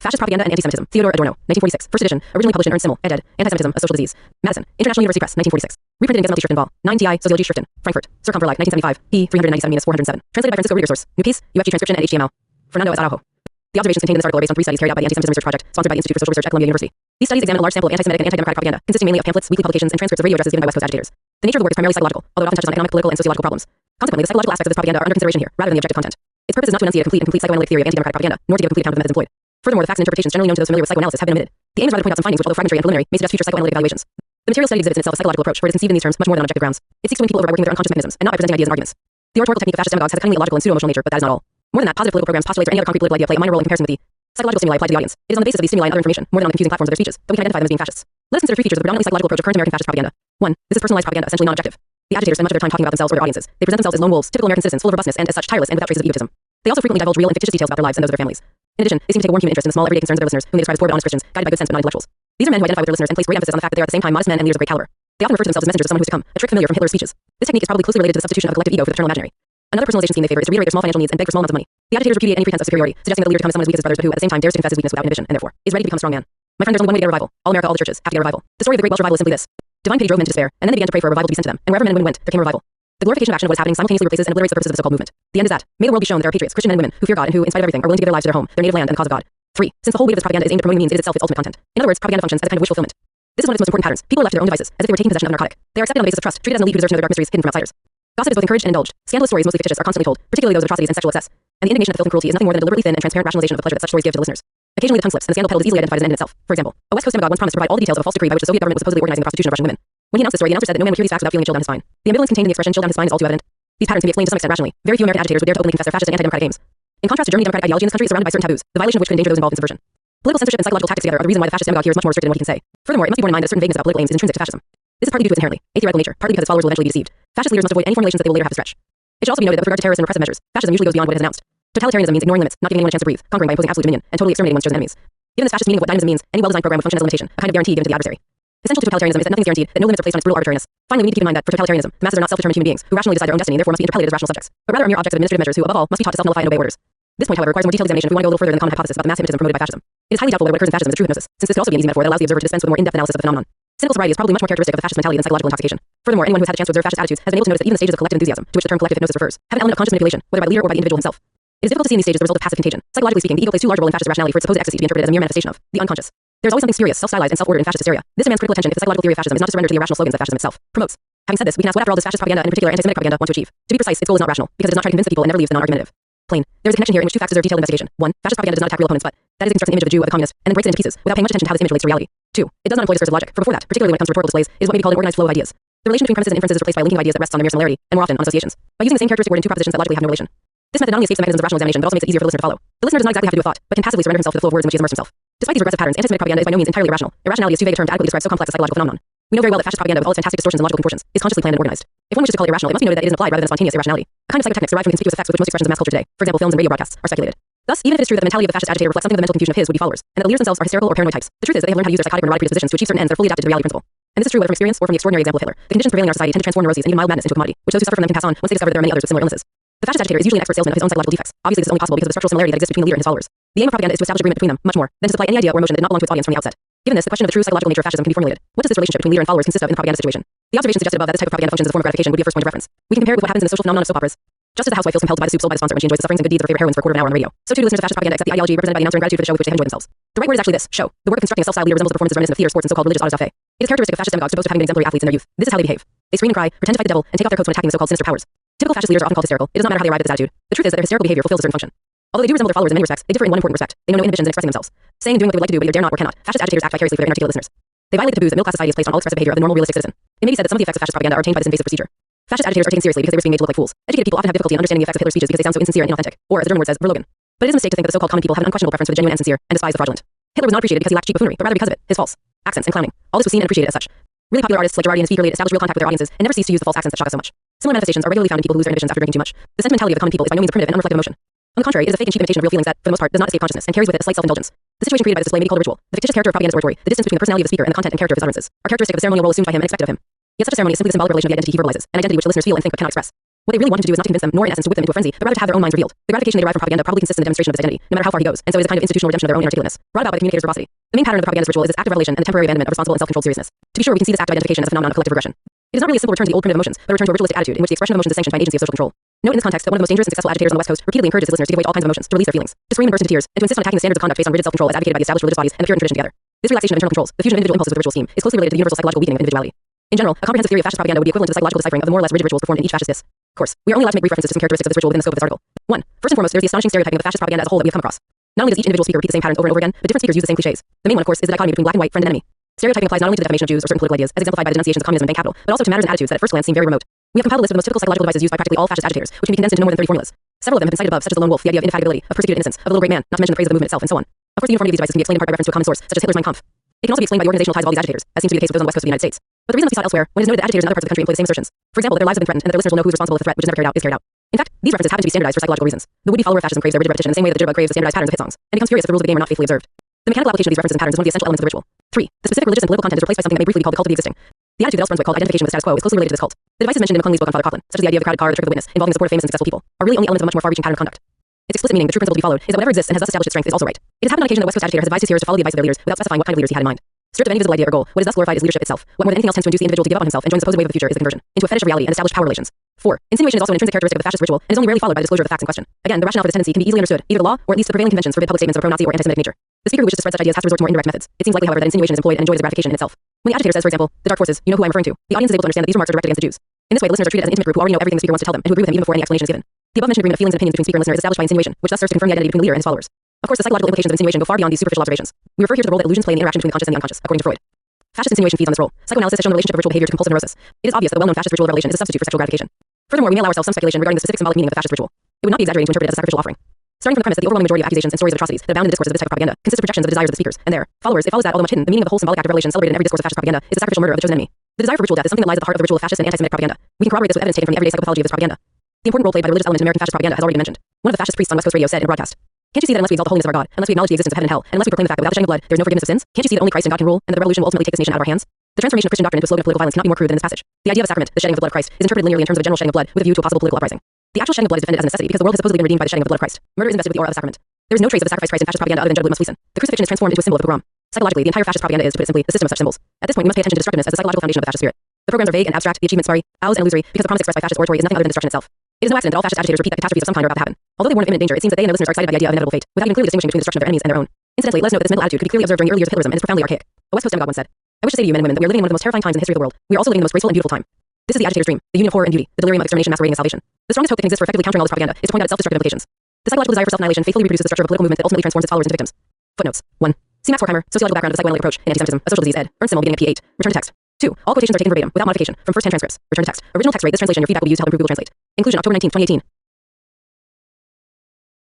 Fascist Propaganda and Anti-Semitism, Theodor Adorno, 1946, first edition, originally published in Ernst Simmel, ed. Anti-Semitism, a Social Disease. Madison, International University Press, 1946. Reprinted in Gesamtliche Schriften Vol. 9 TI, Soziologie Schriften, Frankfurt, Circum Verlag, 1975, p. 397-407. Translated by Francisco Reader Source. New piece, UFG transcription and HTML. Fernando S. Araujo. The observations contained in this article are based on 3 studies carried out by the Anti-Semitism Research Project, sponsored by the Institute for Social Research at Columbia University. These studies examined a large sample of anti-Semitic and anti-democratic propaganda, consisting mainly of pamphlets, weekly publications, and transcripts of radio addresses given by West Coast agitators. The nature of the work is primarily psychological, although it often touches on economic, political, and sociological problems. Consequently, the psychological aspects of this propaganda are under consideration here, rather than the objective content. Its purpose is not to enunciate a complete psychoanalytic theory of anti-democratic propaganda, nor to give a complete account of the methods employed. Furthermore, the facts and interpretations generally known to those familiar with psychoanalysis have been omitted. The aim is rather to point out some findings which, although fragmentary and preliminary, may suggest future psychoanalytic evaluations. The material study exhibits in itself a psychological approach, for it is conceived in these terms much more than on objective grounds. It seeks to win people over by working with their unconscious mechanisms, and not by presenting ideas and arguments. The oratorical technique of fascist demagogues has a cunningly illogical and pseudo-emotional nature, but that is not all. More than that, positive political programs, postulates, or any other concrete political idea play a minor role in comparison with the psychological stimuli applied to the audience. It is on the basis of these stimuli and other information, more than on the confusing platforms of their speeches, that we can identify them as being fascists. Let us consider 3 features of the predominantly psychological approach of current American fascist propaganda. 1. This is personalized propaganda, essentially non-objective. The agitators spend much of their time talking about themselves or their audiences. They present themselves as lone wolves, typical American citizens, full of robustness, and as such tireless and without traces of egotism. They also frequently divulge real and fictitious details about their lives and those of their families. In addition, they seem to take a warm human interest in the small everyday concerns of their listeners, whom they describe as poor but honest Christians, guided by good sense but not intellectuals. These are men who identify with their listeners and place great emphasis on the fact that they are at the same time modest men and leaders of great caliber. They often refer to themselves as messengers of someone who is to come, a trick familiar from Hitler's speeches. This technique is probably closely related to the substitution of a collective ego for the paternal imaginary. Another personalization scheme they favor is to reiterate their small financial needs and beg for small amounts of money. The agitators repudiate any pretense of superiority, suggesting that the leader to come is someone as weak as his brothers, but who at the same time dares to confess his weakness without inhibition, and therefore is ready to become a strong man. My friend, there's only one way to get a revival. All America, all the churches have to get a revival. The story of the Great Welsh Revival is simply this. Divine pity drove men to despair, and then they began to pray for a revival to be sent to them, and wherever men and women went, there came a revival. The glorification of action of what is happening simultaneously replaces and obliterates the purposes of the so-called movement. The end is that may the world be shown that there are patriots, Christian men and women, who fear God and who, in spite of everything, are willing to give their lives to their home, their native land, and the cause of God. 3. Since the whole weight of this propaganda is aimed at promoting the means, it is itself its ultimate content. In other words, propaganda functions as a kind of wish fulfillment. This is one of its most important patterns. People are left to their own devices, as if they were taking possession of a narcotic. They are accepted on the basis of trust, treated as an elite who deserves to know their dark mysteries hidden from outsiders. Gossip is both encouraged and indulged. Scandalous stories, mostly fictitious, are constantly told, particularly those of atrocities and sexual excess. And the indignation at filth and cruelty is nothing more than a deliberately thin and transparent rationalization of the pleasure that such stories give to the listeners. Occasionally the tongue slips, and the scandal peddled is easily identified as an end in itself. For example, a West Coast demagogue once promised to provide all the details of a false decree by which the Soviet government was supposedly organizing the prostitution of Russian women. When he announced the story, the announcer said that no man would hear these facts without feeling a chill down his spine. The ambivalence contained in the expression chill down his spine is all too evident. These patterns can be explained to some extent rationally. Very few American agitators would dare to openly confess their fascist and anti-democratic aims. In contrast to Germany, democratic ideology in this country is surrounded by certain taboos, the violation of which could endanger those involved in subversion. Political censorship and psychological tactics together are the reason why the fascist demagogue here is much more restricted in what he can say. Furthermore, it must be borne in mind that certain vagueness about political aims is intrinsic to fascism. This is partly due to its inherently atheoretical nature, partly because its followers will eventually be deceived. Fascist leaders must avoid any formulations that they will later have to stretch. It should also be noted that with regard to terrorist and repressive measures, fascism usually goes beyond what it has announced. Totalitarianism means ignoring limits, not giving anyone a chance to breathe, conquering by imposing absolute dominion, and totally exterminating one's chosen enemies. Given this fascist meaning of what dynamism means, any well-designed program would function as a limitation, a kind of guarantee given to the adversary. Essential to totalitarianism is that nothing is guaranteed, that no limits are placed on its brutal arbitrariness. Finally, we need to keep in mind that for totalitarianism, the masses are not self-determined human beings who rationally decide their own destiny and therefore must be interpellated as rational subjects, but rather are mere objects of administrative measures who, above all, must be taught to self-nullify and obey orders. This point, however, requires more detailed examination if we want to go a little further than the common hypothesis about the mass hypnotism promoted by fascism. It is highly doubtful that what occurs in fascism is a true hypnosis, since this could also be an easy metaphor that allows the observer to dispense with more in-depth analysis of the phenomenon. Cynical sobriety is probably much more characteristic of the fascist mentality than psychological intoxication. Furthermore, anyone who has had a chance to observe fascist attitudes has been able to notice that even the stages of collective enthusiasm, to which the term collective hypnosis refers, have an element of conscious manipulation, whether by the leader or by the individual himself. It is difficult to see in these stages the result of passive contagion. Psychologically speaking, the ego plays too large a role in fascist rationality for its supposed ecstasy to be interpreted as a mere manifestation of the unconscious. There is always something spurious, self-stylized, and self-ordered in fascist hysteria. This demands critical attention if the psychological theory of fascism is not to surrender to the irrational slogans that fascism itself promotes. Having said this, we can ask what after all does fascist propaganda, and in particular anti-Semitic propaganda, want to achieve? To be precise, its goal is not rational, because it does not try to convince the people and never leaves the non-argumentative plain. There is a connection here in which 2 facts deserve detailed investigation. 1. Fascist propaganda does not attack real opponents, but that is a constructing image of the Jew or the communist, and then breaks it into pieces, without paying much attention to how this image relates to reality. 2. It does not employ discursive logic, for before that, particularly when it comes to rhetorical displays, is what may be called an organized flow of ideas. The relation between premises and inferences is replaced by linking of ideas that rests on a mere similarity, and more often on associations. By using the same characteristic word in 2 propositions that logically have no relation. This method not only escapes the mechanisms of rational examination, but also makes it easier for the listener to follow. The listener does not exactly have to do a thought, but can passively surrender himself to the flow of words in which he has immersed himself. Despite these regressive patterns, anti-Semitic propaganda is by no means entirely irrational. Irrationality is too vague a term to adequately describe so complex a psychological phenomenon. We know very well that fascist propaganda, with all its fantastic distortions and logical contortions, is consciously planned and organized. If one wishes to call it irrational, it must be noted that it is an applied rather than a spontaneous irrationality. A kind of psychotechnics derived from conspicuous effects with which most expressions of mass culture today, for example films and radio broadcasts, are speculated. Thus, even if it is true that the mentality of the fascist agitator reflects something of the mental confusion of his would-be followers, and that the leaders themselves are hysterical or paranoid types, the truth is that they have learned how to use their psychotic or neurotic predispositions to achieve certain ends that are fully adapted to the reality principle. And this is true whether from experience or from the extraordinary example of Hitler. The conditions prevailing in our society tend to transform neuroses and even mild madness into a commodity, which those who suffer from them can pass on once they discover that there are many others with similar illnesses. The fascist agitator is usually an expert salesman of his own psychological defects. Obviously, this is only possible because of the structural similarity that exists between the leader and his followers. The aim of propaganda is to establish agreement between them, much more than to supply any idea or emotion that did not belong to its audience from the outset. Given this, the question of the true psychological nature of fascism can be formulated. What does this relationship between leader and followers consist of in the propaganda situation? The observation suggested above that this type of propaganda functions as a form of gratification would be a first point of reference. We can compare it with what happens in the social phenomenon of soap operas. Just as the housewife feels compelled to buy the soup sold by the sponsor when she enjoys the sufferings and good deeds of her favorite heroines for a quarter of an hour on the radio, so too do listeners of fascist propaganda accept the ideology represented by the announcer in gratitude for the show with which they have enjoyed themselves. The right word is actually this: show. The work of constructing a self-styled leader resembles the performances reminiscent of theater, sports, and so-called religious autos da fe. It is characteristic of fascist demagogues to boast of having been exemplary athletes in their youth. This is how they behave. They scream and cry, pretend to fight the devil, and take off their coats when attacking the so-called sinister powers. Typical fascist leaders are often called hysterical. It does not matter how they arrive at this attitude. The truth is that their hysterical behavior fulfills a certain function. Although they do resemble their followers in many respects, they differ in one important respect. They know no inhibitions in expressing themselves, saying and doing what they would like to do but either dare not or cannot. Fascist agitators act vicariously for their inarticulate listeners. They violate the taboos that middle-class society has placed on all expressive behavior of the normal realistic citizen. It may be said that some of the effects of fascist propaganda are obtained by this invasive procedure. Fascist agitators are taken seriously because they risk being made to look like fools. Educated people often have difficulty in understanding the effects of Hitler's speeches because they sound so insincere and inauthentic, or as Adorno word says, verlogen. But it is a mistake to think that the so-called common people have an unquestionable preference for the genuine and sincere, and despise the fraudulent. Hitler was not appreciated because he lacked cheap buffoonery, but rather because of it, his false accents and clowning. All this was seen and appreciated as such. Really popular artists like Girardi and Spicoli establish real contact with their audiences and never cease to use the false accents that shock us so much. Similar manifestations are regularly found in people who lose their inhibitions after drinking too much. The sentimentality of the common people is by no means a primitive and unreflective emotion. On the contrary, it is a fake and cheap imitation of real feelings that, for the most part, does not escape consciousness and carries with it a slight self-indulgence. The situation created by this display may be called a ritual. The fictitious character of propaganda's oratory, the distance between the personality of the speaker and the content and character of his utterances, are characteristic of the ceremonial role assumed by him and expected of him. Yet such a ceremony is simply the symbolic relation of the identity he verbalizes, an identity which the listeners feel and think but cannot express. What they really want him to do is not to convince them, nor in essence to whip them into a frenzy, but rather to have their own minds revealed. The gratification they derive from propaganda probably consists in the demonstration of this identity, no matter how far he goes, and so is a kind of institutional redemption of their own inarticulateness, brought about by the communicator's verbosity. The main pattern of the propagandist ritual is its active revelation and the temporary abandonment of responsible and self-controlled seriousness. To be sure, we can see this active identification as a phenomenon of collective regression. It is not really a simple return to the old primitive emotions, but a return to a ritualistic attitude in which the expression of emotions is sanctioned by an agency of social control. Note in this context that one of the most dangerous and successful agitators on the West Coast repeatedly encourages his listeners to give way to all kinds of emotions, to release their feelings, to scream and burst into tears, and to insist on attacking the standards of conduct based on rigid self-control as advocated by the established religious bodies and the Puritan tradition together. This relaxation of internal controls, the fusion of individual impulses with the ritual scheme, is closely related to the universal psychological weakening of individuality. In general, a comprehensive theory of fascist propaganda would be equivalent to the psychological deciphering of the more or less rigid rituals performed in each fascist course. We are only allowed to make brief references to some characteristics of this ritual within the scope of this article. 1. First and foremost, there is the astonishing stereotyping of the fascist propaganda as a whole that we have come across. Not only does each individual speaker repeat the same patterns over and over again, but different speakers use the same cliches. The main one, of course, is the dichotomy between black and white, friend and enemy. Stereotyping applies not only to the defamation of Jews or certain political ideas, as exemplified by the denunciations of communism and bank capital, but also to matters and attitudes that at first glance seem very remote. We have compiled a list of the most typical psychological devices used by practically all fascist agitators, which can be condensed into no more than 30 formulas. Several of them have been cited above, such as the lone wolf, the idea of indefatigability, of persecuted innocence, of the little great man, not to mention the phrase of the movement itself, and so on. Of course, the uniformity of these devices can be explained in part by reference to a common source, such as Hitler's Mein Kampf. It can also be explained by the organizational ties of all these agitators, as seems to be the case with those on the west coast of the United States. But the reason must be sought elsewhere, when it is noted that agitators in other parts of the country employ the same assertions. For example, that their lives have been threatened and that their listeners will know who is responsible if the threat, which is never carried out, is carried out. In fact, these references happen to be standardized for psychological reasons. The would-be follower of fascism craves their rigid repetition in the same way that the jitterbug craves the standardized patterns of hit songs, and becomes furious if the rules of the game are not faithfully observed. The mechanical application of these references and patterns is one of the essential elements of the ritual. 3. The specific religious and political content is replaced by something that may briefly be called the cult of the existing. The attitude that Brunswick called identification with the status quo is closely related to this cult. The devices mentioned in McClung's book on Father Coughlin, such as the idea of the crowded car or the trick of the witness, involving the support of famous and successful people, are really only elements of a much more far-reaching pattern of conduct. Its explicit meaning, the true principle to be followed, is that whatever exists and has thus established its strength is also right. It has happened on occasion that West Coast agitator has advised his hearers to follow the advice of their leaders without specifying what kind of leaders he had in mind. Stripped of any visible idea or goal, what is thus glorified is leadership itself. What more than anything else tends to induce the individual to give up on himself and join the supposed wave of the future is the conversion into a fetish of reality and established power relations. 4. Insinuation is also an intrinsic characteristic of the fascist ritual and is only rarely followed by the disclosure of the facts in question. Again, the rationale for this tendency can be easily understood. Either the law, or at least the prevailing conventions, forbid public statements of a pro-Nazi or anti-Semitic nature. The speaker who wishes to spread such ideas has to resort to more indirect methods. It seems likely, however, that insinuation is employed and enjoyed as a gratification in itself. When the agitator says, for example, the dark forces, you know who I'm referring to, the audience is able to understand that these remarks are directed against the Jews. In this way, the listeners are treated as an intimate group who already know everything the speaker wants to tell them and who agree with him even before any explanation is given. The above-mentioned agreement of feelings and opinions between speaker and listener is established by insinuation, which thus serves to confirm the identity between the leader and his followers. Of course, the psychological implications of insinuation go far beyond these superficial observations. We refer here to the role that illusions play in the interaction between the conscious and the unconscious, according to Freud. Fascist insinuation feeds on this role. Psychoanalysis has shown the relationship of ritual behavior to compulsive neurosis. It is obvious that the well-known fascist ritual of revelation is a substitute for sexual gratification. Furthermore, we may allow ourselves some speculation regarding the specific symbolic meaning of the fascist ritual. It would not be exaggerating to interpret it as a sacrificial offering. Starting from the premise that the overwhelming majority of accusations and stories of atrocities that abound in the discourses of this type of propaganda consist of projections of the desires of the speakers and their followers, it follows that, although much hidden, the meaning of the whole symbolic act of revelation celebrated in every discourse of fascist propaganda is the sacrificial murder of the chosen enemy. The desire for ritual death is something that lies at the heart of the ritual of fascist and anti-Semitic propaganda. We can corroborate this with evidence taken from the everyday psychopathology of this propaganda. The important role played by the religious element in American fascist propaganda has already been mentioned. One of the fascist priests on West Coast radio said in a broadcast, "Can't you see that unless we exalt the holiness of our God, unless we acknowledge the existence of heaven and hell, and unless we proclaim the fact that without the shedding of blood, there is no forgiveness of sins, can't you see that only Christ and God can rule, and that the revolution will ultimately take this nation out of our hands?" The transformation of Christian doctrine into a slogan of political violence cannot be more crude than in this passage. The idea of a sacrament, the shedding of the blood of Christ, is interpreted linearly in terms of a general shedding of blood with a view to a possible political uprising. The actual shedding of blood is defended as a necessity because the world has supposedly been redeemed by the shedding of the blood of Christ. Murder is invested with the aura of the sacrament. There is no trace of the sacrifice Christ in fascist propaganda other than Judith Musfliesen. The crucifixion is transformed into a symbol of the pogrom. Psychologically, the entire fascist propaganda is, to put it simply, the system of such symbols. At this point, we must pay attention to destructiveness as the psychological foundation of the fascist spirit. The programs are vague and abstract, the achievements sorry, ours and illusory, because the promise expressed by fascist oratory is nothing other than destruction itself. It is no accident that all fascist agitators repeat that catastrophes of some kind are about to happen. Although they warn of imminent danger, it seems that they and their listeners are excited by the idea of inevitable fate, without even clearly distinguishing between the destruction of their enemies and their own. Incidentally, let us note that this mental attitude could be clearly observed during the early years of Hitlerism and is profoundly archaic. A West Coast demagogue once said, "I wish to say to you men and women that we are living in one of the most terrifying times in the history of the world. We are also living in the most graceful and beautiful time." This is the agitator's dream, the union of horror and beauty, the delirium of extermination masquerading as salvation. The strongest hope that can exist for effectively countering all this propaganda is to point out its self-destructive implications. The psychological desire for self-annihilation faithfully reproduces the structure of a political movement that ultimately transforms its followers into victims. Footnotes. 1. See Max Horkheimer, Sociological Background of the Psychoanalytic Approach and Anti-Semitism, a Social Disease, ed. Ernst Simmel, beginning at p. 8. Return to text. 2. All quotations are taken verbatim, without modification, from first-hand transcripts. Return to text. Original text rate. This translation, your feedback will be used to help improve Google Translate. Inclusion October 19, 2018.